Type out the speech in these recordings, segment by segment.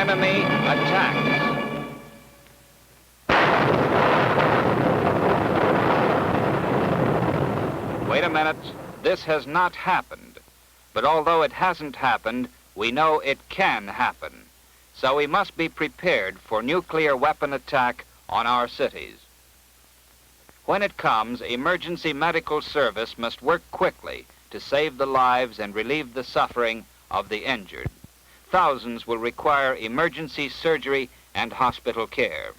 enemy attacks. Wait a minute. This has not happened. But although it hasn't happened, we know it can happen. So we must be prepared for nuclear weapon attack on our cities. When it comes, emergency medical service must work quickly to save the lives and relieve the suffering of the injured. Thousands will require emergency surgery and hospital care.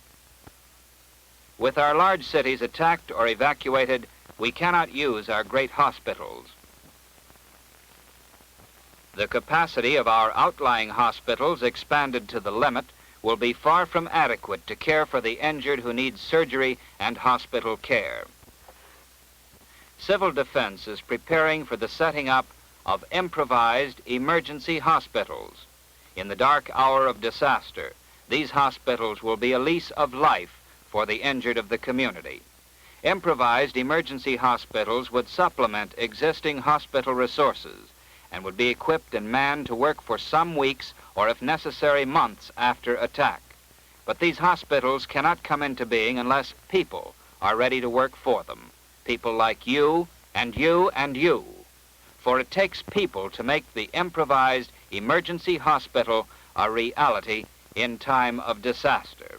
With our large cities attacked or evacuated, we cannot use our great hospitals. The capacity of our outlying hospitals, expanded to the limit, will be far from adequate to care for the injured who need surgery and hospital care. Civil Defense is preparing for the setting up of improvised emergency hospitals. In the dark hour of disaster, these hospitals will be a lease of life for the injured of the community. Improvised emergency hospitals would supplement existing hospital resources and would be equipped and manned to work for some weeks or, if necessary, months after attack. But these hospitals cannot come into being unless people are ready to work for them. People like you and you and you. For it takes people to make the improvised emergency hospital a reality in time of disaster.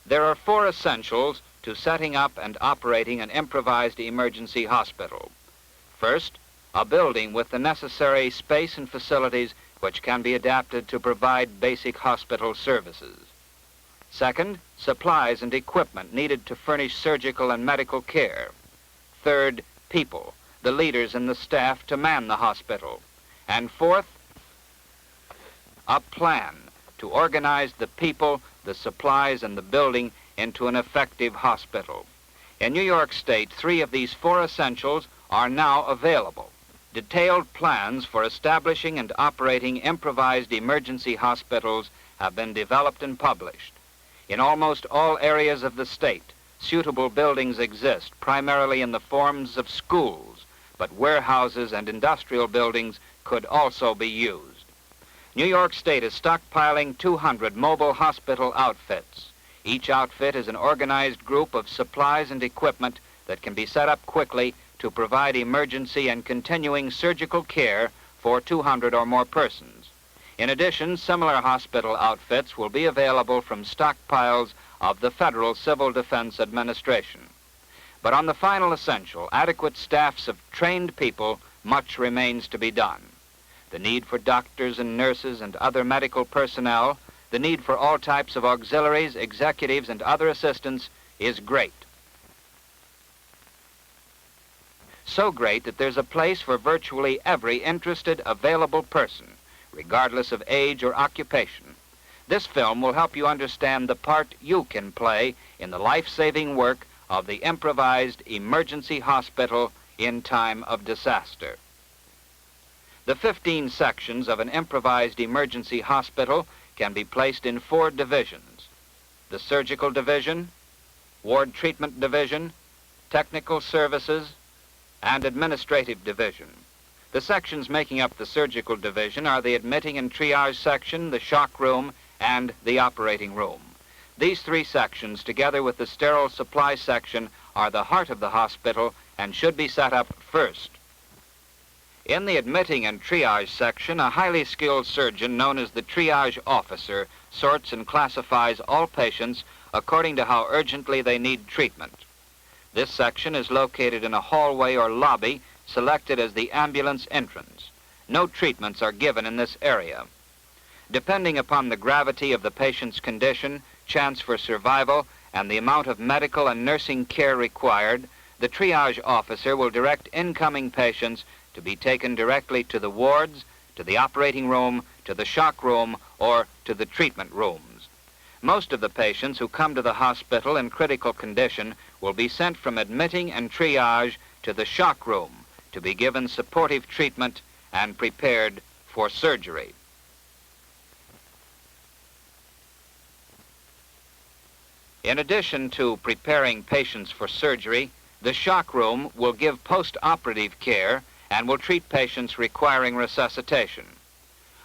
There are 4 essentials to setting up and operating an improvised emergency hospital. First, a building with the necessary space and facilities which can be adapted to provide basic hospital services. Second, supplies and equipment needed to furnish surgical and medical care. Third, people, the leaders and the staff to man the hospital. And fourth, a plan to organize the people, the supplies, and the building into an effective hospital. In New York State, 3 of these 4 essentials are now available. Detailed plans for establishing and operating improvised emergency hospitals have been developed and published. In almost all areas of the state, suitable buildings exist, primarily in the forms of schools, but warehouses and industrial buildings could also be used. New York State is stockpiling 200 mobile hospital outfits. Each outfit is an organized group of supplies and equipment that can be set up quickly to provide emergency and continuing surgical care for 200 or more persons. In addition, similar hospital outfits will be available from stockpiles of the Federal Civil Defense Administration. But on the final essential, adequate staffs of trained people, much remains to be done. The need for doctors and nurses and other medical personnel, the need for all types of auxiliaries, executives, and other assistants is great. So great that there's a place for virtually every interested, available person, regardless of age or occupation. This film will help you understand the part you can play in the life-saving work of the improvised emergency hospital in time of disaster. The 15 sections of an improvised emergency hospital can be placed in 4 divisions: the surgical division, ward treatment division, technical services, and administrative division. The sections making up the surgical division are the admitting and triage section, the shock room, and the operating room. These 3 sections, together with the sterile supply section, are the heart of the hospital and should be set up first. In the admitting and triage section, a highly skilled surgeon known as the triage officer sorts and classifies all patients according to how urgently they need treatment. This section is located in a hallway or lobby selected as the ambulance entrance. No treatments are given in this area. Depending upon the gravity of the patient's condition, chance for survival, and the amount of medical and nursing care required, the triage officer will direct incoming patients to be taken directly to the wards, to the operating room, to the shock room, or to the treatment rooms. Most of the patients who come to the hospital in critical condition will be sent from admitting and triage to the shock room to be given supportive treatment and prepared for surgery. In addition to preparing patients for surgery, the shock room will give post-operative care and will treat patients requiring resuscitation.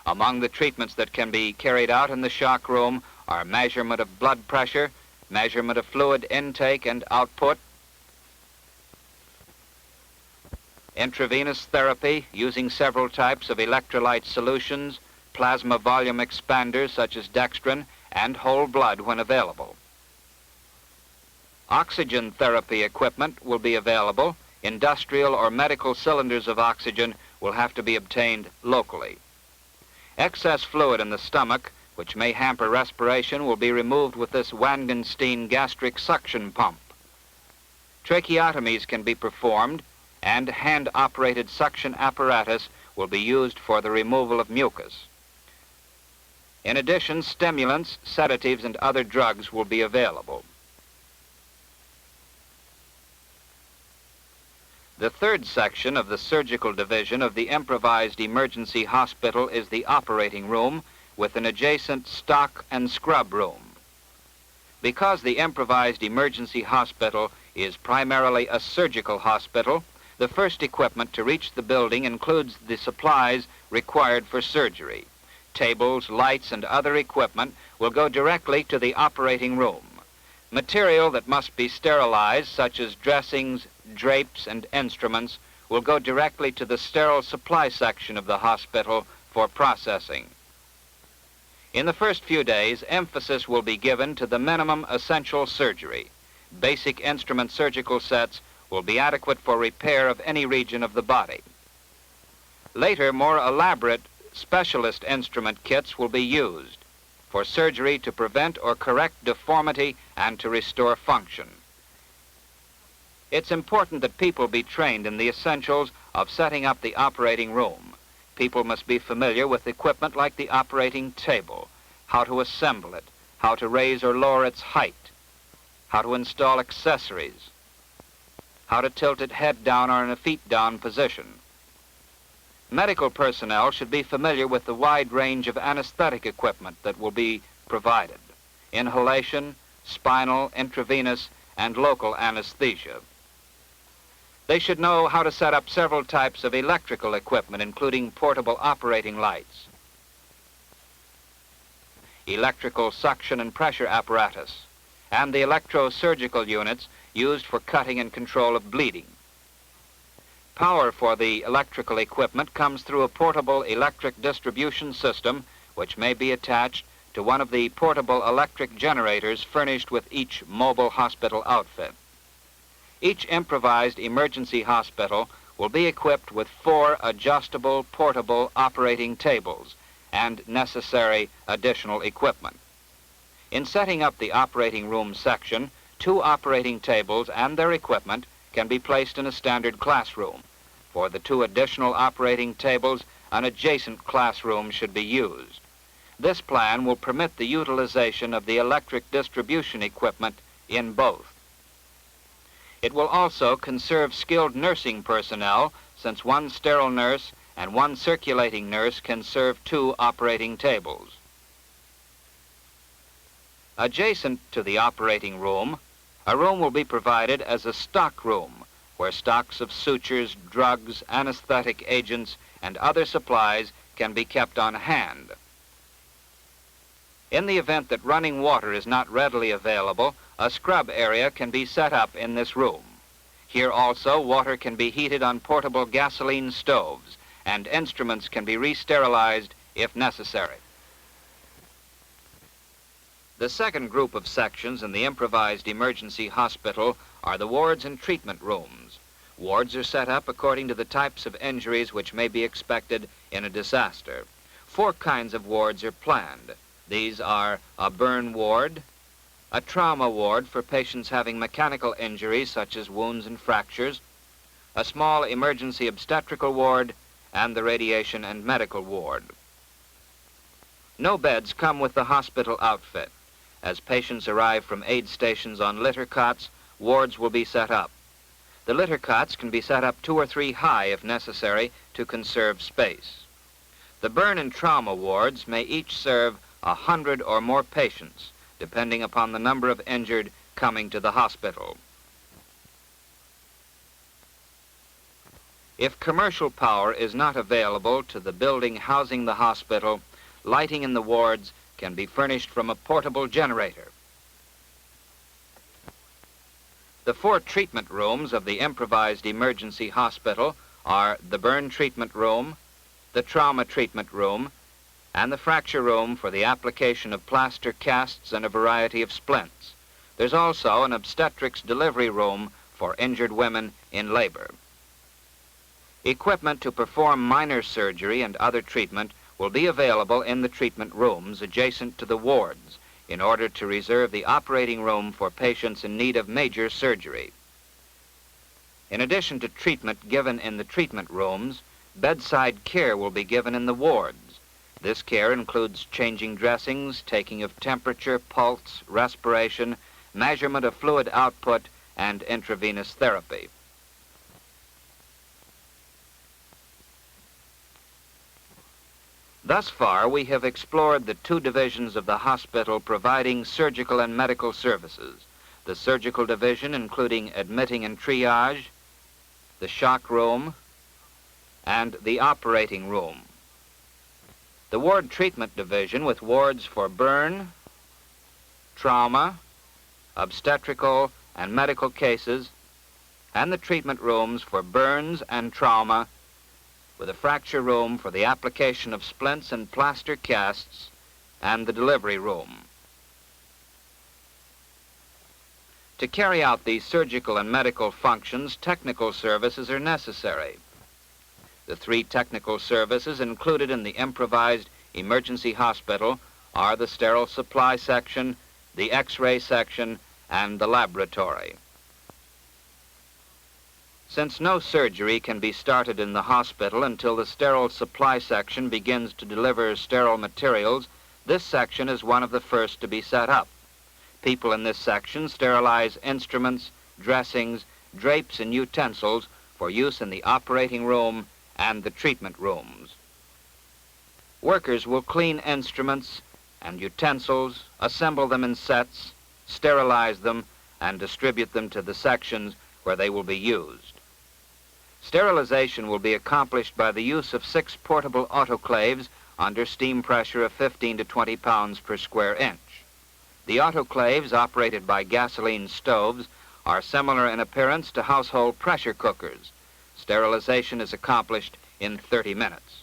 Among the treatments that can be carried out in the shock room are measurement of blood pressure, measurement of fluid intake and output, intravenous therapy using several types of electrolyte solutions, plasma volume expanders such as dextrin, and whole blood when available. Oxygen therapy equipment will be available. Industrial or medical cylinders of oxygen will have to be obtained locally. Excess fluid in the stomach, which may hamper respiration, will be removed with this Wangenstein gastric suction pump. Tracheotomies can be performed, and hand-operated suction apparatus will be used for the removal of mucus. In addition, stimulants, sedatives, and other drugs will be available. The third section of the surgical division of the improvised emergency hospital is the operating room with an adjacent stock and scrub room. Because the improvised emergency hospital is primarily a surgical hospital, the first equipment to reach the building includes the supplies required for surgery. Tables, lights, and other equipment will go directly to the operating room. Material that must be sterilized, such as dressings, drapes, and instruments, will go directly to the sterile supply section of the hospital for processing. In the first few days, emphasis will be given to the minimum essential surgery. Basic instrument surgical sets will be adequate for repair of any region of the body. Later, more elaborate specialist instrument kits will be used for surgery to prevent or correct deformity and to restore function. It's important that people be trained in the essentials of setting up the operating room. People must be familiar with equipment like the operating table, how to assemble it, how to raise or lower its height, how to install accessories, how to tilt it head down or in a feet down position. Medical personnel should be familiar with the wide range of anesthetic equipment that will be provided: inhalation, spinal, intravenous, and local anesthesia. They should know how to set up several types of electrical equipment, including portable operating lights, electrical suction and pressure apparatus, and the electrosurgical units used for cutting and control of bleeding. Power for the electrical equipment comes through a portable electric distribution system, which may be attached to one of the portable electric generators furnished with each mobile hospital outfit. Each improvised emergency hospital will be equipped with 4 adjustable portable operating tables and necessary additional equipment. In setting up the operating room section, 2 operating tables and their equipment can be placed in a standard classroom. For the 2 additional operating tables, an adjacent classroom should be used. This plan will permit the utilization of the electric distribution equipment in both. It will also conserve skilled nursing personnel, since 1 sterile nurse and 1 circulating nurse can serve 2 operating tables. Adjacent to the operating room, a room will be provided as a stock room, where stocks of sutures, drugs, anesthetic agents, and other supplies can be kept on hand. In the event that running water is not readily available, a scrub area can be set up in this room. Here also, water can be heated on portable gasoline stoves, and instruments can be re-sterilized if necessary. The second group of sections in the improvised emergency hospital are the wards and treatment rooms. Wards are set up according to the types of injuries which may be expected in a disaster. 4 kinds of wards are planned. These are a burn ward, a trauma ward for patients having mechanical injuries such as wounds and fractures, a small emergency obstetrical ward, and the radiation and medical ward. No beds come with the hospital outfit. As patients arrive from aid stations on litter cots, wards will be set up. The litter cots can be set up 2 or 3 high if necessary to conserve space. The burn and trauma wards may each serve 100 or more patients, depending upon the number of injured coming to the hospital. If commercial power is not available to the building housing the hospital, lighting in the wards can be furnished from a portable generator. The 4 treatment rooms of the improvised emergency hospital are the burn treatment room, the trauma treatment room, and the fracture room for the application of plaster casts and a variety of splints. There's also an obstetrics delivery room for injured women in labor. Equipment to perform minor surgery and other treatment will be available in the treatment rooms adjacent to the wards in order to reserve the operating room for patients in need of major surgery. In addition to treatment given in the treatment rooms, bedside care will be given in the wards. This care includes changing dressings, taking of temperature, pulse, respiration, measurement of fluid output, and intravenous therapy. Thus far, we have explored the 2 divisions of the hospital providing surgical and medical services. The surgical division, including admitting and triage, the shock room, and the operating room. The ward treatment division with wards for burn, trauma, obstetrical and medical cases, and the treatment rooms for burns and trauma, with a fracture room for the application of splints and plaster casts, and the delivery room. To carry out these surgical and medical functions, technical services are necessary. The 3 technical services included in the improvised emergency hospital are the sterile supply section, the X-ray section, and the laboratory. Since no surgery can be started in the hospital until the sterile supply section begins to deliver sterile materials, this section is one of the first to be set up. People in this section sterilize instruments, dressings, drapes, and utensils for use in the operating room and the treatment rooms. Workers will clean instruments and utensils, assemble them in sets, sterilize them, and distribute them to the sections where they will be used. Sterilization will be accomplished by the use of 6 portable autoclaves under steam pressure of 15 to 20 pounds per square inch. The autoclaves, operated by gasoline stoves, are similar in appearance to household pressure cookers. Sterilization is accomplished in 30 minutes.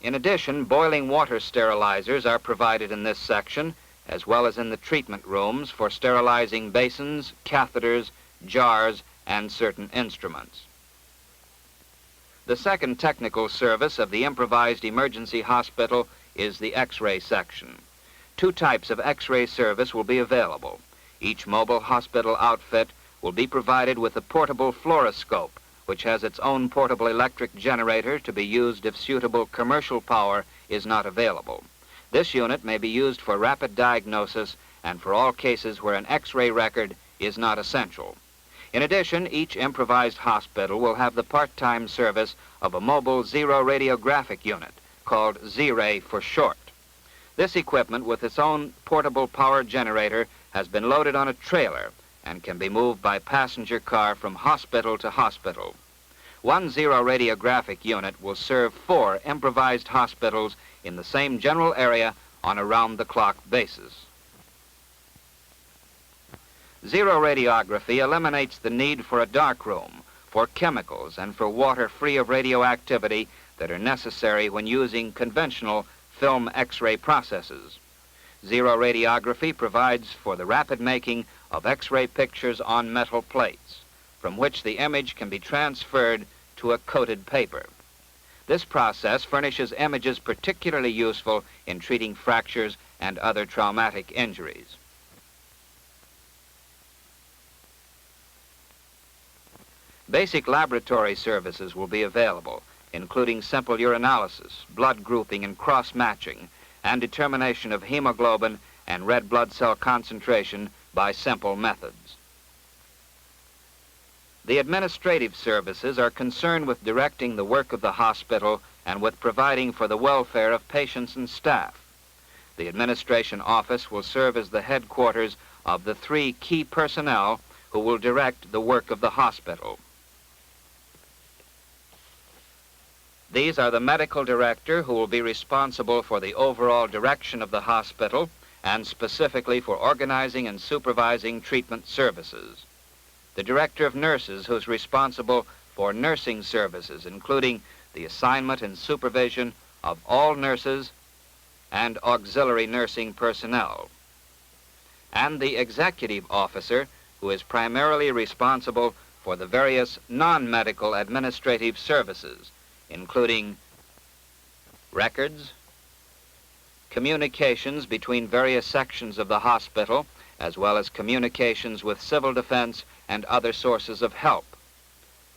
In addition, boiling water sterilizers are provided in this section, as well as in the treatment rooms for sterilizing basins, catheters, jars, and certain instruments. The 2nd technical service of the improvised emergency hospital is the X-ray section. 2 types of X-ray service will be available. Each mobile hospital outfit will be provided with a portable fluoroscope, which has its own portable electric generator to be used if suitable commercial power is not available. This unit may be used for rapid diagnosis and for all cases where an X-ray record is not essential. In addition, each improvised hospital will have the part-time service of a mobile zero-radiographic unit, called Z-ray for short. This equipment, with its own portable power generator, has been loaded on a trailer and can be moved by passenger car from hospital to hospital. One zero-radiographic unit will serve 4 improvised hospitals in the same general area on a round-the-clock basis. Zero-radiography eliminates the need for a darkroom, for chemicals, and for water free of radioactivity that are necessary when using conventional film X-ray processes. Zero-radiography provides for the rapid making of X-ray pictures on metal plates, from which the image can be transferred to a coated paper. This process furnishes images particularly useful in treating fractures and other traumatic injuries. Basic laboratory services will be available, including simple urinalysis, blood grouping and cross-matching, and determination of hemoglobin and red blood cell concentration by simple methods. The administrative services are concerned with directing the work of the hospital and with providing for the welfare of patients and staff. The administration office will serve as the headquarters of the 3 key personnel who will direct the work of the hospital. These are the medical director, who will be responsible for the overall direction of the hospital and specifically for organizing and supervising treatment services. The director of nurses, who's responsible for nursing services, including the assignment and supervision of all nurses and auxiliary nursing personnel. And the executive officer, who is primarily responsible for the various non-medical administrative services, including records, communications between various sections of the hospital, as well as communications with civil defense and other sources of help,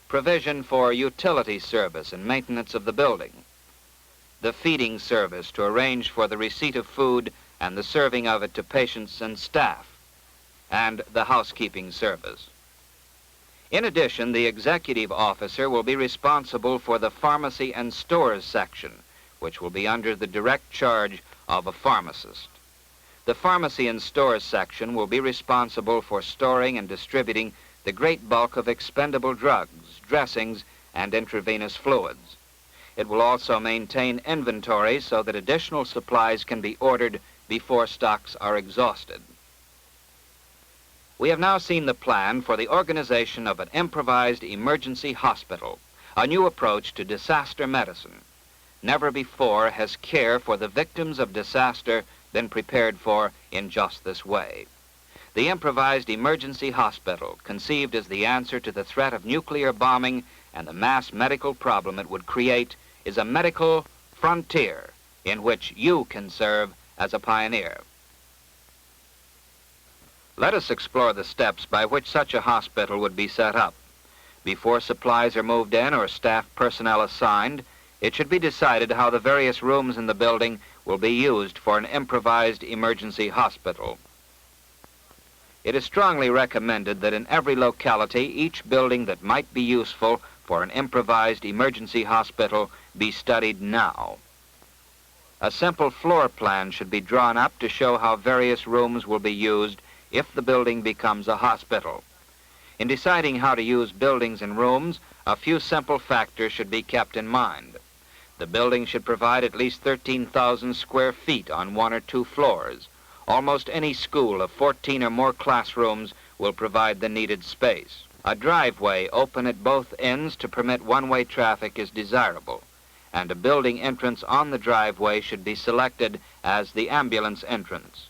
provision for utility service and maintenance of the building, the feeding service to arrange for the receipt of food and the serving of it to patients and staff, and the housekeeping service. In addition, the executive officer will be responsible for the pharmacy and stores section, which will be under the direct charge of a pharmacist. The pharmacy and stores section will be responsible for storing and distributing the great bulk of expendable drugs, dressings, and intravenous fluids. It will also maintain inventory so that additional supplies can be ordered before stocks are exhausted. We have now seen the plan for the organization of an improvised emergency hospital, a new approach to disaster medicine. Never before has care for the victims of disaster been prepared for in just this way. The improvised emergency hospital, conceived as the answer to the threat of nuclear bombing and the mass medical problem it would create, is a medical frontier in which you can serve as a pioneer. Let us explore the steps by which such a hospital would be set up. Before supplies are moved in or staff personnel assigned, it should be decided how the various rooms in the building will be used for an improvised emergency hospital. It is strongly recommended that in every locality, each building that might be useful for an improvised emergency hospital be studied now. A simple floor plan should be drawn up to show how various rooms will be used if the building becomes a hospital. In deciding how to use buildings and rooms, a few simple factors should be kept in mind. The building should provide at least 13,000 square feet on 1 or 2 floors. Almost any school of 14 or more classrooms will provide the needed space. A driveway open at both ends to permit one-way traffic is desirable, and a building entrance on the driveway should be selected as the ambulance entrance.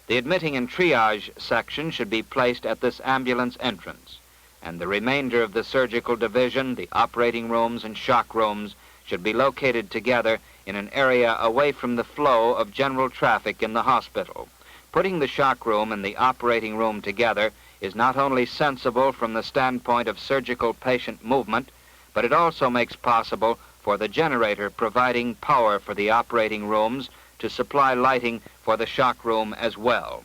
The admitting and triage section should be placed at this ambulance entrance, and the remainder of the surgical division, the operating rooms and shock rooms, should be located together in an area away from the flow of general traffic in the hospital. Putting the shock room and the operating room together is not only sensible from the standpoint of surgical patient movement, but it also makes possible for the generator providing power for the operating rooms to supply lighting for the shock room as well.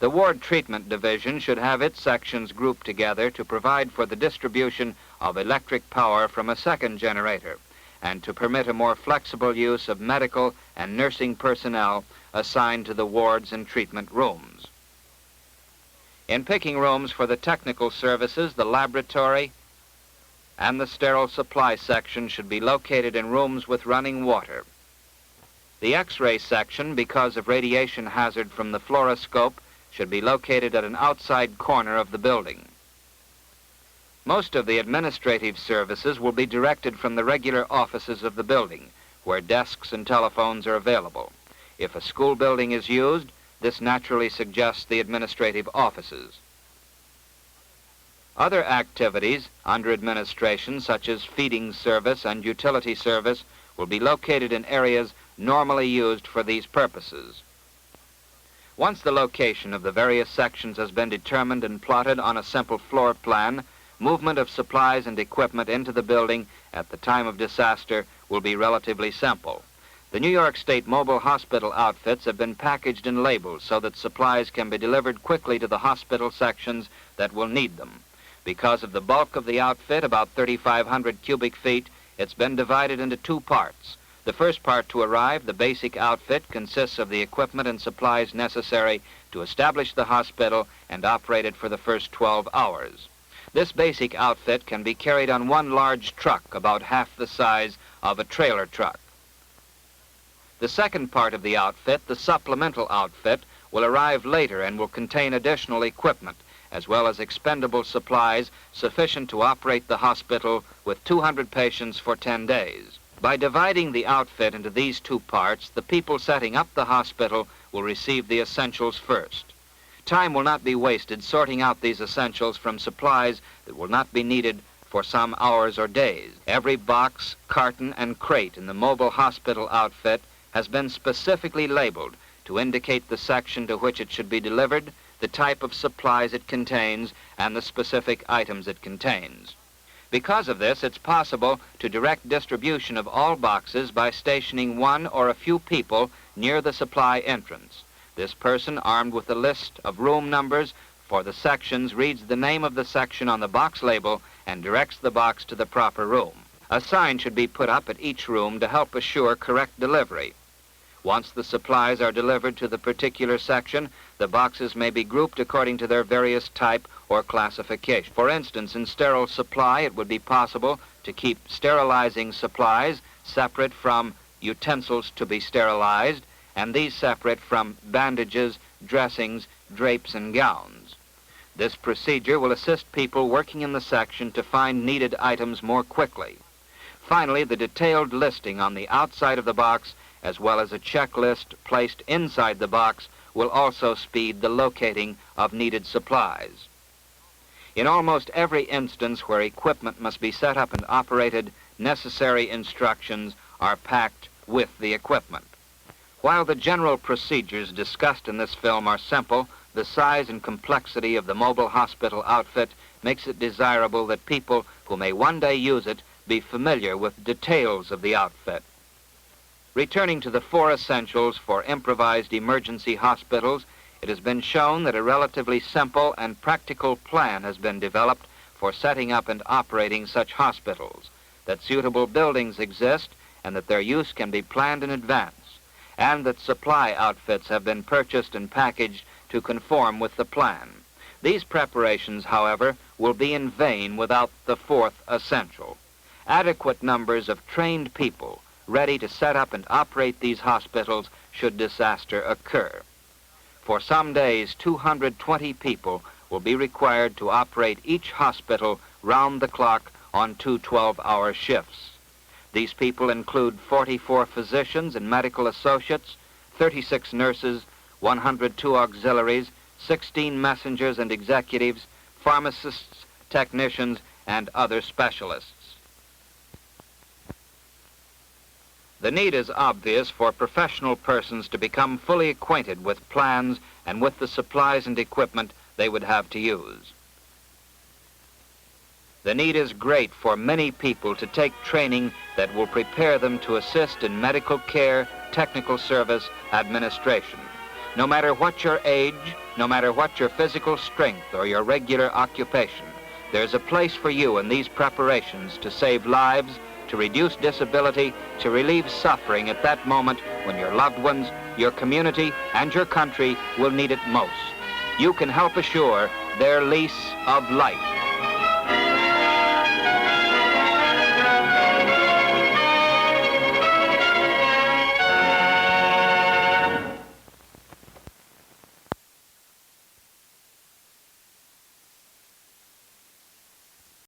The ward treatment division should have its sections grouped together to provide for the distribution of electric power from a second generator, and to permit a more flexible use of medical and nursing personnel assigned to the wards and treatment rooms. In picking rooms for the technical services, the laboratory and the sterile supply section should be located in rooms with running water. The X-ray section, because of radiation hazard from the fluoroscope, should be located at an outside corner of the building. Most of the administrative services will be directed from the regular offices of the building, where desks and telephones are available. If a school building is used, this naturally suggests the administrative offices. Other activities under administration, such as feeding service and utility service, will be located in areas normally used for these purposes. Once the location of the various sections has been determined and plotted on a simple floor plan, movement of supplies and equipment into the building at the time of disaster will be relatively simple. The New York State mobile hospital outfits have been packaged and labeled so that supplies can be delivered quickly to the hospital sections that will need them. Because of the bulk of the outfit, about 3,500 cubic feet, it's been divided into 2 parts. The first part to arrive, the basic outfit, consists of the equipment and supplies necessary to establish the hospital and operate it for the first 12 hours. This basic outfit can be carried on one large truck, about half the size of a trailer truck. The second part of the outfit, the supplemental outfit, will arrive later and will contain additional equipment, as well as expendable supplies sufficient to operate the hospital with 200 patients for 10 days. By dividing the outfit into these two parts, the people setting up the hospital will receive the essentials first. Time will not be wasted sorting out these essentials from supplies that will not be needed for some hours or days. Every box, carton, and crate in the mobile hospital outfit has been specifically labeled to indicate the section to which it should be delivered, the type of supplies it contains, and the specific items it contains. Because of this, it's possible to direct distribution of all boxes by stationing one or a few people near the supply entrance. This person, armed with a list of room numbers for the sections, reads the name of the section on the box label and directs the box to the proper room. A sign should be put up at each room to help assure correct delivery. Once the supplies are delivered to the particular section, the boxes may be grouped according to their various type or classification. For instance, in sterile supply, it would be possible to keep sterilizing supplies separate from utensils to be sterilized, and these separate from bandages, dressings, drapes, and gowns. This procedure will assist people working in the section to find needed items more quickly. Finally, the detailed listing on the outside of the box, as well as a checklist placed inside the box, will also speed the locating of needed supplies. In almost every instance where equipment must be set up and operated, necessary instructions are packed with the equipment. While the general procedures discussed in this film are simple, the size and complexity of the mobile hospital outfit makes it desirable that people who may one day use it be familiar with details of the outfit. Returning to the 4 essentials for improvised emergency hospitals, it has been shown that a relatively simple and practical plan has been developed for setting up and operating such hospitals, that suitable buildings exist and that their use can be planned in advance, and that supply outfits have been purchased and packaged to conform with the plan. These preparations, however, will be in vain without the 4th essential: adequate numbers of trained people ready to set up and operate these hospitals should disaster occur. For some days, 220 people will be required to operate each hospital round the clock on 2 12-hour shifts. These people include 44 physicians and medical associates, 36 nurses, 102 auxiliaries, 16 messengers and executives, pharmacists, technicians, and other specialists. The need is obvious for professional persons to become fully acquainted with plans and with the supplies and equipment they would have to use. The need is great for many people to take training that will prepare them to assist in medical care, technical service, administration. No matter what your age, no matter what your physical strength or your regular occupation, there's a place for you in these preparations to save lives, to reduce disability, to relieve suffering at that moment when your loved ones, your community, and your country will need it most. You can help assure their lease of life.